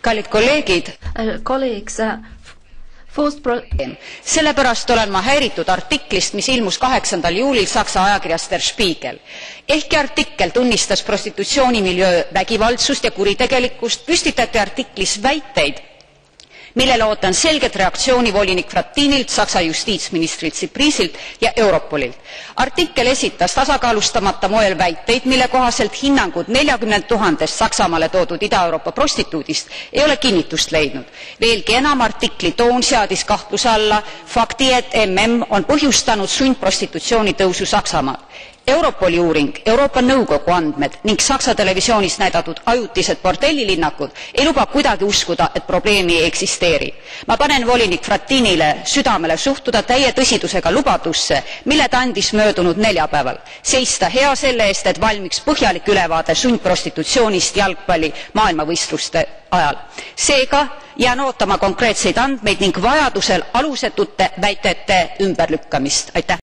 Kallid kolleegid, sellepärast olen ma häiritud artiklist, mis ilmus 8. juulil Saksa ajakirjas Der Spiegel. Ehkki artikkel tunnistas prostitutsioonimiljöö vägivaldsust ja kuritegelikkust, püstitati artiklis väiteid, millele ootan selget reaktsiooni volinik Frattinilt, Saksa justiitsministrilt Tsiprisilt ja Europolilt. Artikkel esitas tasakaalustamata moel väiteid, mille kohaselt hinnangud 40 000 Saksamaale toodud Ida-Euroopa prostituudist ei ole kinnitust leidnud. Veelgi enam, artikli toon seadis kahtluse alla fakti, et on põhjustanud sundprostitutsiooni tõusu Saksamaal. Europoli uuring, Euroopa Nõukogu andmed ning Saksa televisioonis näidatud ajutised bordellilinnakud ei luba kuidagi uskuda, et probleemi ei eksisteeri. Ma panen volinik Frattinile südamele suhtuda täie tõsidusega lubadusse, mille ta andis möödunud neljapäeval. Seista hea selle eest, et valmiks põhjalik ülevaade sundprostitutsioonist jalgpalli maailmavõistluste ajal. Seega jään ootama konkreetseid andmeid ning vajadusel alusetute väitete ümberlükkamist. Aitäh!